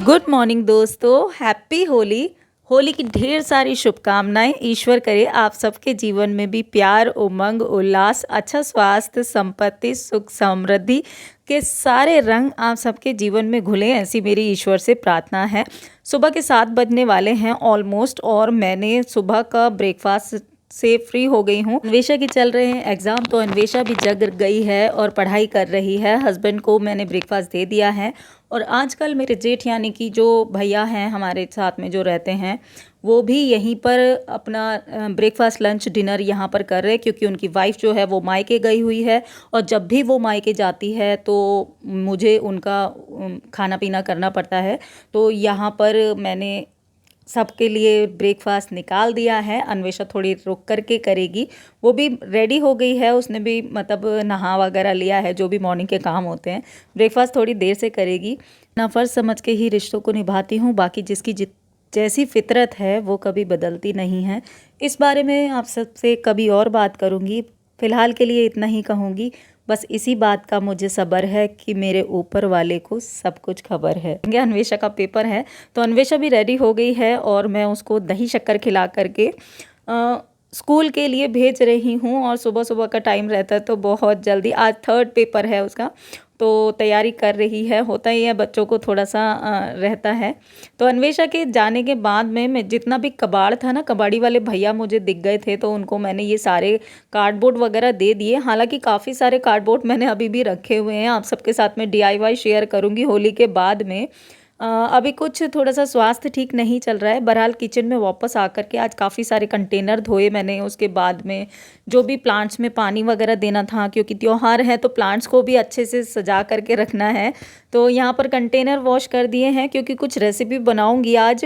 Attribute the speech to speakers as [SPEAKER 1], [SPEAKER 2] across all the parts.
[SPEAKER 1] Good morning दोस्तों, happy Holi. Holi की ढेर सारी शुभकामनाएं। ईश्वर करे आप सबके जीवन में भी प्यार, उमंग, उल्लास, अच्छा स्वास्थ्य, संपत्ति, सुख, समृद्धि के सारे रंग आप सबके जीवन में घुले, ऐसी मेरी ईश्वर से प्रार्थना है। सुबह के 7 बजने वाले हैं ऑलमोस्ट, और मैंने सुबह का ब्रेकफास्ट से फ्री हो गई हूँ। अन्वेषा की चल रहे हैं एग्ज़ाम, तो अन्वेषा भी जग गई है और पढ़ाई कर रही है। हस्बैंड को मैंने ब्रेकफास्ट दे दिया है। और आजकल मेरे जेठ यानी कि जो भैया हैं हमारे साथ में जो रहते हैं, वो भी यहीं पर अपना ब्रेकफास्ट लंच डिनर यहाँ पर कर रहे हैं, क्योंकि उनकी वाइफ जो है वो मायके गई हुई है। और जब भी वो मायके जाती है तो मुझे उनका खाना पीना करना पड़ता है। तो यहाँ पर मैंने सबके लिए ब्रेकफास्ट निकाल दिया है। अन्वेषा थोड़ी रुक करके करेगी, वो भी रेडी हो गई है, उसने भी मतलब नहा वगैरह लिया है, जो भी मॉर्निंग के काम होते हैं। ब्रेकफास्ट थोड़ी देर से करेगी। ना फ़र्ज़ समझ के ही रिश्तों को निभाती हूँ, बाकी जिसकी जैसी फितरत है वो कभी बदलती नहीं है। इस बारे में आप सबसे कभी और बात करूँगी। फ़िलहाल के लिए इतना ही कहूँगी, बस इसी बात का मुझे सब्र है कि मेरे ऊपर वाले को सब कुछ खबर है। अन्वेषा का पेपर है, तो अन्वेषा भी रेडी हो गई है और मैं उसको दही शक्कर खिला करके स्कूल के लिए भेज रही हूँ। और सुबह सुबह का टाइम रहता है तो बहुत जल्दी, आज 3rd पेपर है उसका, तो तैयारी कर रही है। होता ही है, बच्चों को थोड़ा सा रहता है। तो अन्वेषा के जाने के बाद में मैं जितना भी कबाड़ था ना, कबाड़ी वाले भैया मुझे दिख गए थे, तो उनको मैंने ये सारे कार्डबोर्ड वगैरह दे दिए। हालांकि काफ़ी सारे कार्डबोर्ड मैंने अभी भी रखे हुए हैं, आप सबके साथ में DIY शेयर करूँगी होली के बाद में। अभी कुछ थोड़ा सा स्वास्थ्य ठीक नहीं चल रहा है। बहरहाल किचन में वापस आकर के आज काफ़ी सारे कंटेनर धोए मैंने। उसके बाद में जो भी प्लांट्स में पानी वगैरह देना था, क्योंकि त्योहार है तो प्लांट्स को भी अच्छे से सजा करके रखना है, तो यहाँ पर कंटेनर वॉश कर दिए हैं, क्योंकि कुछ रेसिपी बनाऊँगी आज।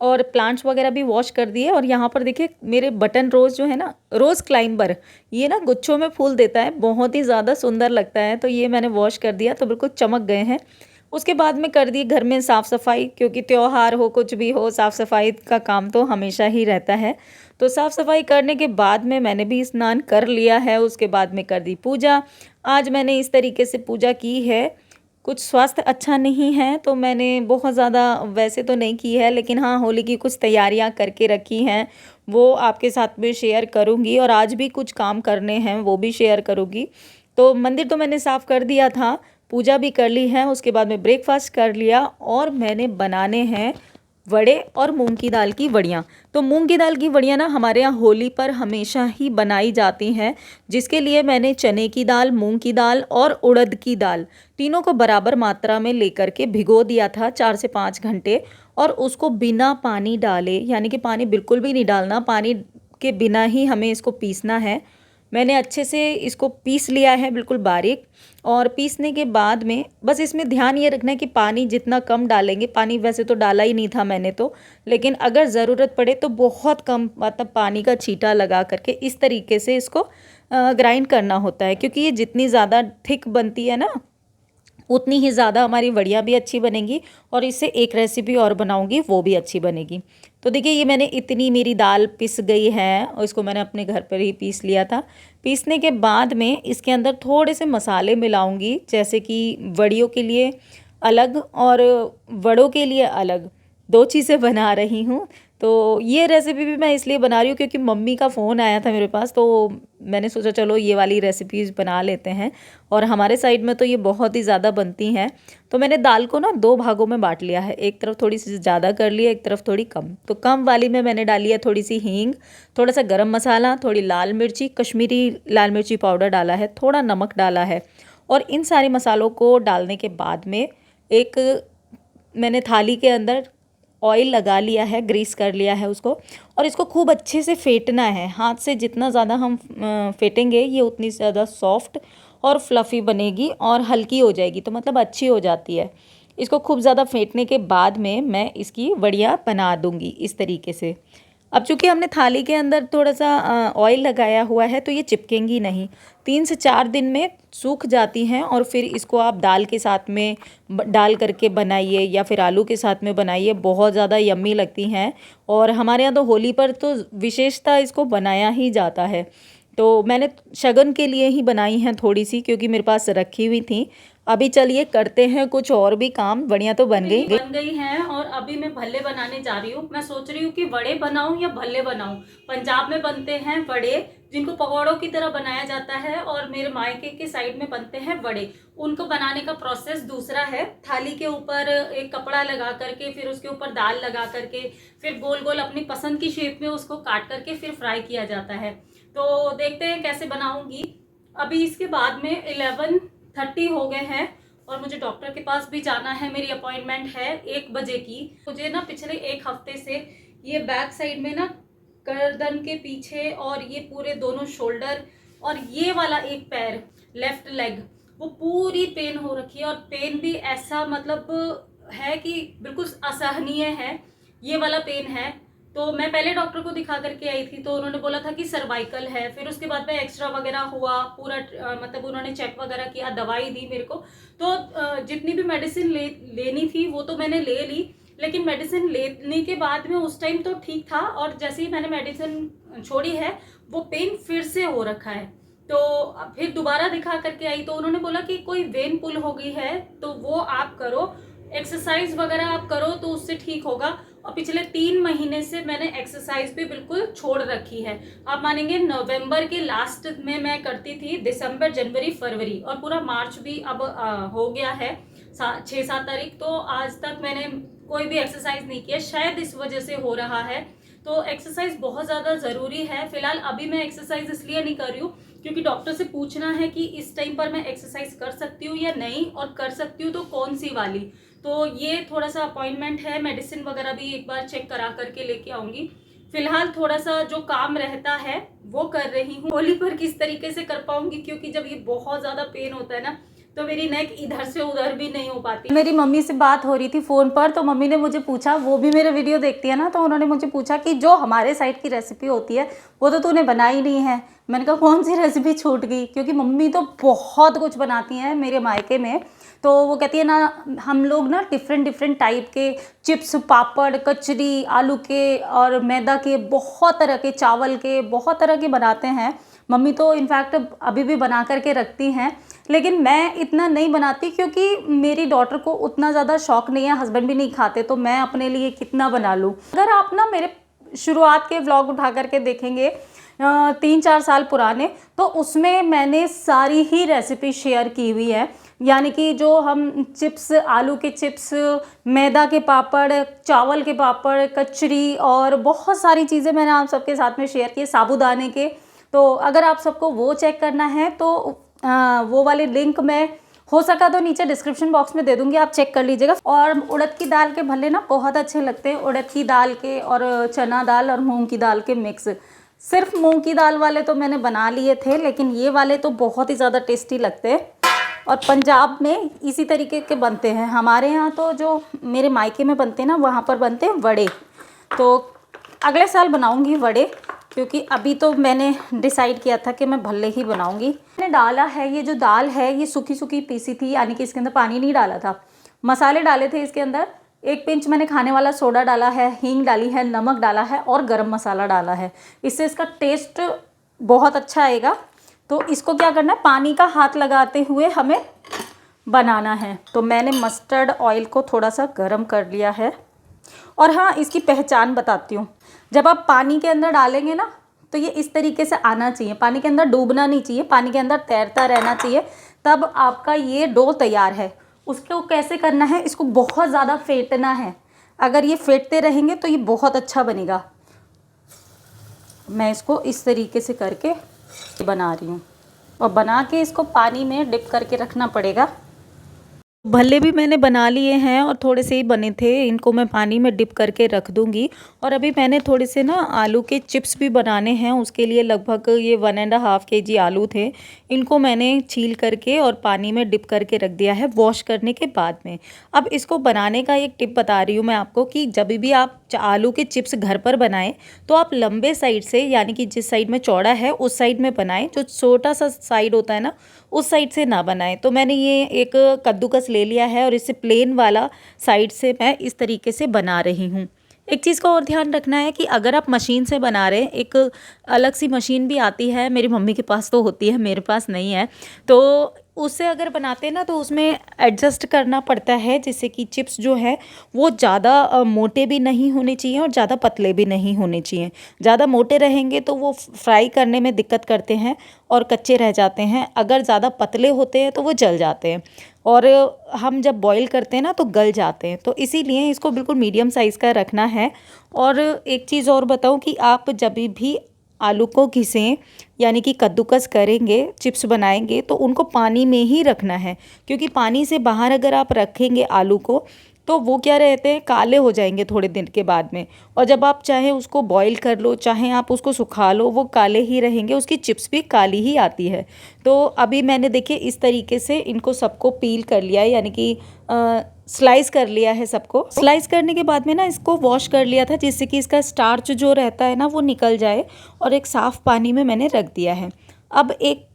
[SPEAKER 1] और प्लांट्स वगैरह भी वॉश कर दिए। और यहाँ पर देखिए मेरे बटन रोज़ जो है ना, रोज़ क्लाइंबर, ये ना गुच्छों में फूल देता है, बहुत ही ज़्यादा सुंदर लगता है, तो ये मैंने वॉश कर दिया, तो बिल्कुल चमक गए हैं। उसके बाद में कर दी घर में साफ़ सफाई, क्योंकि त्योहार हो कुछ भी हो, साफ़ सफाई का काम तो हमेशा ही रहता है। तो साफ़ सफाई करने के बाद में मैंने भी स्नान कर लिया है। उसके बाद में कर दी पूजा। आज मैंने इस तरीके से पूजा की है। कुछ स्वास्थ्य अच्छा नहीं है तो मैंने बहुत ज़्यादा वैसे तो नहीं की है, लेकिन हाँ, होली की कुछ तैयारियां करके रखी हैं, वो आपके साथ में शेयर करूँगी। और आज भी कुछ काम करने हैं, वो भी शेयर करूँगी। तो मंदिर तो मैंने साफ़ कर दिया था, पूजा भी कर ली है। उसके बाद में ब्रेकफास्ट कर लिया, और मैंने बनाने हैं वड़े और मूंग की दाल की वड़ियाँ। तो मूंग की दाल की वड़ियाँ ना हमारे यहाँ होली पर हमेशा ही बनाई जाती हैं, जिसके लिए मैंने चने की दाल, मूंग की दाल और उड़द की दाल, तीनों को बराबर मात्रा में लेकर के भिगो दिया था 4 से 5 घंटे। और उसको बिना पानी डाले, यानी कि पानी बिल्कुल भी नहीं डालना, पानी के बिना ही हमें इसको पीसना है। मैंने अच्छे से इसको पीस लिया है, बिल्कुल बारीक। और पीसने के बाद में बस इसमें ध्यान ये रखना है कि पानी जितना कम डालेंगे, पानी वैसे तो डाला ही नहीं था मैंने तो, लेकिन अगर ज़रूरत पड़े तो बहुत कम, मतलब पानी का छींटा लगा करके इस तरीके से इसको ग्राइंड करना होता है। क्योंकि ये जितनी ज़्यादा थिक बनती है ना, उतनी ही ज़्यादा हमारी वड़ियाँ भी अच्छी बनेंगी। और इससे एक रेसिपी और बनाऊंगी, वो भी अच्छी बनेगी। तो देखिए ये मैंने इतनी, मेरी दाल पिस गई है, और इसको मैंने अपने घर पर ही पीस लिया था। पीसने के बाद में इसके अंदर थोड़े से मसाले मिलाऊंगी, जैसे कि वड़ियों के लिए अलग और वड़ों के लिए अलग, 2 चीज़ें बना रही हूँ। तो ये रेसिपी भी मैं इसलिए बना रही हूँ क्योंकि मम्मी का फ़ोन आया था मेरे पास, तो मैंने सोचा चलो ये वाली रेसिपीज़ बना लेते हैं। और हमारे साइड में तो ये बहुत ही ज़्यादा बनती हैं। तो मैंने दाल को ना 2 भागों में बांट लिया है, एक तरफ थोड़ी सी ज़्यादा कर लिया, एक तरफ थोड़ी कम। तो कम वाली में मैंने डाली है थोड़ी सी हींग, थोड़ा सा गरम मसाला, थोड़ी लाल मिर्ची, कश्मीरी लाल मिर्ची पाउडर डाला है, थोड़ा नमक डाला है। और इन सारे मसालों को डालने के बाद में एक मैंने थाली के अंदर ऑयल लगा लिया है, ग्रीस कर लिया है उसको। और इसको खूब अच्छे से फेंटना है, हाथ से जितना ज़्यादा हम फेंटेंगे ये उतनी ज़्यादा सॉफ्ट और फ्लफ़ी बनेगी और हल्की हो जाएगी, तो मतलब अच्छी हो जाती है। इसको खूब ज़्यादा फेंटने के बाद में मैं इसकी वड़ियाँ बना दूँगी इस तरीके से। अब चूँकि हमने थाली के अंदर थोड़ा सा ऑयल लगाया हुआ है, तो ये चिपकेंगी नहीं, 3 से 4 दिन में सूख जाती हैं। और फिर इसको आप दाल के साथ में डाल करके बनाइए, या फिर आलू के साथ में बनाइए, बहुत ज़्यादा यम्मी लगती हैं। और हमारे यहाँ तो होली पर तो विशेषता इसको बनाया ही जाता है। तो मैंने शगन के लिए ही बनाई हैं थोड़ी सी, क्योंकि मेरे पास रखी हुई थी। अभी चलिए करते हैं कुछ और भी काम। बढ़िया तो बन गई हैं और अभी मैं भल्ले बनाने जा रही हूँ। मैं सोच रही हूँ कि वड़े बनाऊं या भल्ले बनाऊं। पंजाब में बनते हैं वड़े, जिनको पकौड़ों की तरह बनाया जाता है, और मेरे मायके के साइड में बनते हैं वड़े। उनको बनाने का प्रोसेस दूसरा है। थाली के ऊपर एक कपड़ा लगा करके, फिर उसके ऊपर दाल लगा करके, फिर गोल गोल अपनी पसंद की शेप में उसको काट करके फिर फ्राई किया जाता है। तो देखते हैं कैसे बनाऊंगी। अभी इसके बाद में 11:30 हो गए हैं और मुझे डॉक्टर के पास भी जाना है। मेरी अपॉइंटमेंट है 1 बजे की। मुझे ना पिछले 1 हफ्ते से ये बैक साइड में ना गर्दन के पीछे और ये पूरे दोनों शोल्डर और ये वाला एक पैर लेफ्ट लेग, वो पूरी पेन हो रखी है। और पेन भी ऐसा मतलब है कि बिल्कुल असहनीय है, ये वाला पेन है। तो मैं पहले डॉक्टर को दिखा करके आई थी, तो उन्होंने बोला था कि सर्वाइकल है। फिर उसके बाद में एक्सरा वगैरह हुआ पूरा, मतलब उन्होंने चेक वगैरह किया, दवाई दी मेरे को। तो जितनी भी मेडिसिन लेनी थी वो तो मैंने ले ली, लेकिन मेडिसिन लेने के बाद में उस टाइम तो ठीक था, और जैसे ही मैंने मेडिसिन छोड़ी है वो पेन फिर से हो रखा है। तो फिर दोबारा दिखा करके आई, तो उन्होंने बोला कि कोई वेन पुल हो गई है, तो वो आप करो, एक्सरसाइज वगैरह आप करो तो उससे ठीक होगा। और पिछले 3 महीने से मैंने एक्सरसाइज भी बिल्कुल छोड़ रखी है। आप मानेंगे नवंबर के लास्ट में मैं करती थी, दिसंबर, जनवरी, फरवरी और पूरा मार्च भी अब हो गया है 6-7 तारीख, तो आज तक मैंने कोई भी एक्सरसाइज नहीं किया। शायद इस वजह से हो रहा है। तो एक्सरसाइज बहुत ज़्यादा ज़रूरी है। फिलहाल अभी मैं एक्सरसाइज इसलिए नहीं कर रही हूँ क्योंकि डॉक्टर से पूछना है कि इस टाइम पर मैं एक्सरसाइज कर सकती हूँ या नहीं, और कर सकती हूँ तो कौन सी वाली। तो ये थोड़ा सा अपॉइंटमेंट है, मेडिसिन वगैरह भी एक बार चेक करा करके लेके आऊँगी। फिलहाल थोड़ा सा जो काम रहता है वो कर रही हूँ। होली पर किस तरीके से कर पाऊंगी, क्योंकि जब ये बहुत ज़्यादा पेन होता है ना, तो मेरी नेक इधर से उधर भी नहीं हो पाती। मेरी मम्मी से बात हो रही थी फ़ोन पर, तो मम्मी ने मुझे पूछा, वो भी मेरे वीडियो देखती है ना, तो उन्होंने मुझे पूछा कि जो हमारे साइड की रेसिपी होती है वो तो तूने बनाई नहीं है। मैंने कहा कौन सी रेसिपी छूट गई, क्योंकि मम्मी तो बहुत कुछ बनाती हैं मेरे मायके में। तो वो कहती है ना, हम लोग ना डिफरेंट टाइप के चिप्स, पापड़, कचरी, आलू के और मैदा के, बहुत तरह के, चावल के, बहुत तरह के बनाते हैं। मम्मी तो इनफैक्ट अभी भी बना करके रखती हैं, लेकिन मैं इतना नहीं बनाती क्योंकि मेरी डॉटर को उतना ज़्यादा शौक नहीं है, हस्बैंड भी नहीं खाते, तो मैं अपने लिए कितना बना लूँ। अगर आप ना मेरे शुरुआत के व्लॉग उठा करके देखेंगे 3-4 साल पुराने, तो उसमें मैंने सारी ही रेसिपी शेयर की हुई है। यानी कि जो हम चिप्स, आलू के चिप्स, मैदा के पापड़, चावल के पापड़, कचरी और बहुत सारी चीज़ें मैंने आप सबके साथ में शेयर की, साबूदाने के। तो अगर आप सबको वो चेक करना है तो वो वाले लिंक मैं हो सका तो नीचे डिस्क्रिप्शन बॉक्स में दे दूंगी, आप चेक कर लीजिएगा। और उड़द की दाल के भल्ले ना बहुत अच्छे लगते हैं, उड़द की दाल के और चना दाल और मूंग की दाल के मिक्स। सिर्फ मूंग की दाल वाले तो मैंने बना लिए थे, लेकिन ये वाले तो बहुत ही ज़्यादा टेस्टी लगते हैं। और पंजाब में इसी तरीके के बनते हैं। हमारे यहाँ तो जो मेरे मायके में बनते हैं ना, वहाँ पर बनते हैं वड़े। तो अगले साल बनाऊँगी वड़े, क्योंकि अभी तो मैंने डिसाइड किया था कि मैं भल्ले ही बनाऊंगी। मैंने डाला है, ये जो दाल है ये सूखी सूखी पीसी थी, यानी कि इसके अंदर पानी नहीं डाला था। मसाले डाले थे इसके अंदर, 1 पिंच मैंने खाने वाला सोडा डाला है, हींग डाली है, नमक डाला है और गरम मसाला डाला है। इससे इसका टेस्ट बहुत अच्छा आएगा। तो इसको क्या करना है, पानी का हाथ लगाते हुए हमें बनाना है। तो मैंने मस्टर्ड ऑयल को थोड़ा सा गर्म कर लिया है। और हाँ, इसकी पहचान बताती हूँ। जब आप पानी के अंदर डालेंगे ना, तो ये इस तरीके से आना चाहिए, पानी के अंदर डूबना नहीं चाहिए, पानी के अंदर तैरता रहना चाहिए, तब आपका ये डो तैयार है। उसको कैसे करना है, इसको बहुत ज़्यादा फेंटना है। अगर ये फेंटते रहेंगे तो ये बहुत अच्छा बनेगा। मैं इसको इस तरीके से करके बना रही हूँ, और बना के इसको पानी में डिप करके रखना पड़ेगा। भल्ले भी मैंने बना लिए हैं और थोड़े से ही बने थे, इनको मैं पानी में डिप करके रख दूंगी। और अभी मैंने थोड़े से ना आलू के चिप्स भी बनाने हैं, उसके लिए लगभग ये 1.5 kg आलू थे। इनको मैंने छील करके और पानी में डिप करके रख दिया है, वॉश करने के बाद में। अब इसको बनाने का एक टिप बता रही हूँ मैं आपको, कि जब भी आप आलू के चिप्स घर पर बनाएं तो आप लंबे साइड से, यानी कि जिस साइड में चौड़ा है उस साइड में बनाएं, जो छोटा सा साइड होता है ना उस साइड से ना बनाएं। तो मैंने ये एक कद्दूकस ले लिया है और इसे प्लेन वाला साइड से मैं इस तरीके से बना रही हूँ। एक चीज़ का और ध्यान रखना है कि अगर आप मशीन से बना रहे हैं, एक अलग सी मशीन भी आती है, मेरी मम्मी के पास तो होती है, मेरे पास नहीं है। तो उससे अगर बनाते हैं ना तो उसमें एडजस्ट करना पड़ता है, जैसे कि चिप्स जो है वो ज़्यादा मोटे भी नहीं होने चाहिए और ज़्यादा पतले भी नहीं होने चाहिए। ज़्यादा मोटे रहेंगे तो वो फ्राई करने में दिक्कत करते हैं और कच्चे रह जाते हैं। अगर ज़्यादा पतले होते हैं तो वो जल जाते हैं और हम जब बॉईल करते हैं ना तो गल जाते हैं। तो इसीलिए इसको बिल्कुल मीडियम साइज़ का रखना है। और एक चीज़ और बताऊँ कि आप जब भी आलू को घिसें यानी कि कद्दूकस करेंगे, चिप्स बनाएंगे, तो उनको पानी में ही रखना है, क्योंकि पानी से बाहर अगर आप रखेंगे आलू को तो वो क्या रहते हैं, काले हो जाएंगे थोड़े दिन के बाद में। और जब आप चाहे उसको बॉईल कर लो, चाहे आप उसको सुखा लो, वो काले ही रहेंगे, उसकी चिप्स भी काली ही आती है। तो अभी मैंने देखिए इस तरीके से इनको सबको पील कर लिया है, यानी कि स्लाइस कर लिया है सबको। स्लाइस करने के बाद में ना इसको वॉश कर लिया था, जिससे कि इसका स्टार्च जो रहता है ना वो निकल जाए, और एक साफ़ पानी में मैंने रख दिया है। अब एक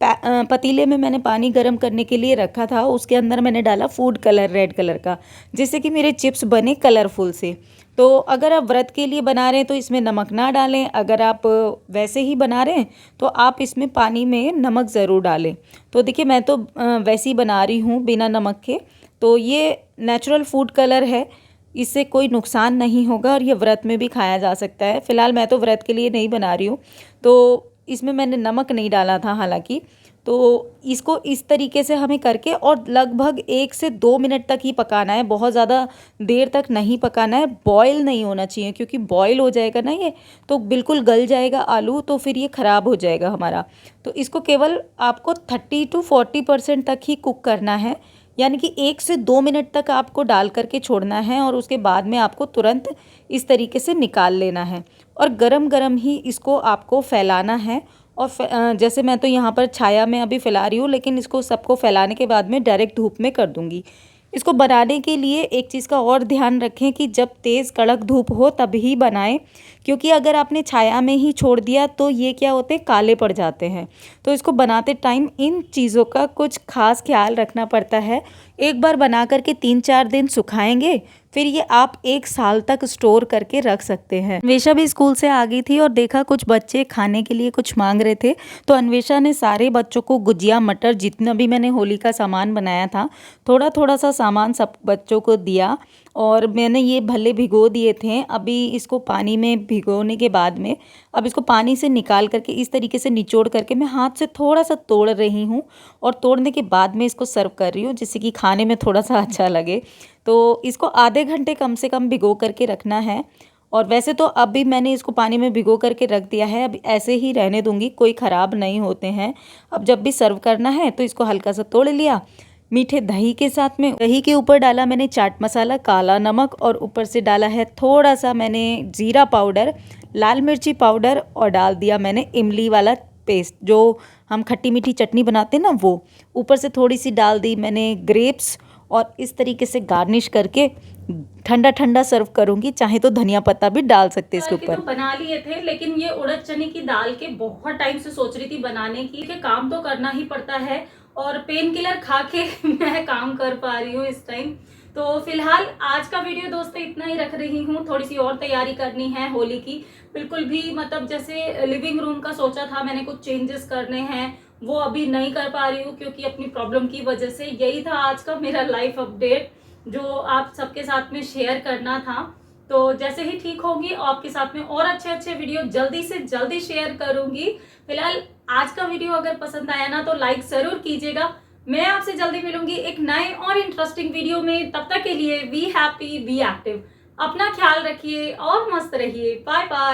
[SPEAKER 1] पतीले में मैंने पानी गर्म करने के लिए रखा था, उसके अंदर मैंने डाला फूड कलर रेड कलर का, जिससे कि मेरे चिप्स बने कलरफुल से। तो अगर आप व्रत के लिए बना रहे हैं तो इसमें नमक ना डालें, अगर आप वैसे ही बना रहे हैं तो आप इसमें पानी में नमक ज़रूर डालें। तो देखिए मैं तो वैसे ही बना रही हूँ बिना नमक के। तो ये नेचुरल फूड कलर है, इससे कोई नुकसान नहीं होगा और ये व्रत में भी खाया जा सकता है। फ़िलहाल मैं तो व्रत के लिए नहीं बना रही हूँ, तो इसमें मैंने नमक नहीं डाला था हालांकि। तो इसको इस तरीके से हमें करके और लगभग 1 से 2 मिनट तक ही पकाना है, बहुत ज़्यादा देर तक नहीं पकाना है। बॉयल नहीं होना चाहिए, क्योंकि बॉयल हो जाएगा ना ये तो बिल्कुल गल जाएगा आलू, तो फिर ये ख़राब हो जाएगा हमारा। तो इसको केवल आपको 30 to 40% तक ही कुक करना है, यानी कि 1 से 2 मिनट तक आपको डाल करके छोड़ना है और उसके बाद में आपको तुरंत इस तरीके से निकाल लेना है और गरम गरम ही इसको आपको फैलाना है। और जैसे मैं तो यहाँ पर छाया में अभी फैला रही हूँ, लेकिन इसको सबको फैलाने के बाद में डायरेक्ट धूप में कर दूँगी। इसको बनाने के लिए एक चीज़ का और ध्यान रखें कि जब तेज़ कड़क धूप हो तब ही बनाएं, क्योंकि अगर आपने छाया में ही छोड़ दिया तो ये क्या होते हैं, काले पड़ जाते हैं। तो इसको बनाते टाइम इन चीज़ों का कुछ खास ख्याल रखना पड़ता है। एक बार बना करके 3-4 दिन सुखाएंगे, फिर ये आप 1 साल तक स्टोर करके रख सकते हैं। अन्वेषा भी स्कूल से आ गई थी और देखा कुछ बच्चे खाने के लिए कुछ मांग रहे थे, तो अन्वेषा ने सारे बच्चों को गुजिया, मटर, जितना भी मैंने होली का सामान बनाया था, थोड़ा थोड़ा सा सामान सब बच्चों को दिया। और मैंने ये भले भिगो दिए थे, अभी इसको पानी में भिगोने के बाद में अब इसको पानी से निकाल करके इस तरीके से निचोड़ करके मैं हाथ से थोड़ा सा तोड़ रही हूँ और तोड़ने के बाद में इसको सर्व कर रही हूँ, जिससे कि खाने में थोड़ा सा अच्छा लगे। तो इसको आधे घंटे कम से कम भिगो करके रखना है। और वैसे तो अभी मैंने इसको पानी में भिगो करके रख दिया है, अब ऐसे ही रहने दूंगी, कोई ख़राब नहीं होते हैं। अब जब भी सर्व करना है तो इसको हल्का सा तोड़ लिया, मीठे दही के साथ में, दही के ऊपर डाला मैंने चाट मसाला, काला नमक, और ऊपर से डाला है थोड़ा सा मैंने जीरा पाउडर, लाल मिर्ची पाउडर, और डाल दिया मैंने इमली वाला पेस्ट, जो हम खट्टी मीठी चटनी बनाते हैं ना वो। ऊपर से थोड़ी सी डाल दी मैंने ग्रेप्स, और इस तरीके से गार्निश करके ठंडा ठंडा सर्व करूंगी। चाहे तो धनिया पत्ता भी डाल सकते हैं इसके ऊपर।
[SPEAKER 2] तो बना लिए थे, लेकिन ये उड़द चने की दाल के बहुत टाइम से सोच रही थी बनाने की, कि काम तो करना ही पड़ता है और पेन किलर खा के मैं काम कर पा रही हूँ इस टाइम। तो फिलहाल आज का वीडियो दोस्तों इतना ही रख रही हूँ, थोड़ी सी और तैयारी करनी है होली की। बिल्कुल भी मतलब जैसे लिविंग रूम का सोचा था मैंने, कुछ चेंजेस करने हैं, वो अभी नहीं कर पा रही हूँ क्योंकि अपनी प्रॉब्लम की वजह से। यही था आज का मेरा लाइफ अपडेट जो आप सबके साथ में शेयर करना था। तो जैसे ही ठीक होगी आपके साथ में और अच्छे अच्छे वीडियो जल्दी से जल्दी शेयर करूंगी। फिलहाल आज का वीडियो अगर पसंद आया ना तो लाइक जरूर कीजिएगा। मैं आपसे जल्दी मिलूंगी एक नए और इंटरेस्टिंग वीडियो में। तब तक के लिए बी हैप्पी, बी एक्टिव, अपना ख्याल रखिए और मस्त रहिए। Bye bye.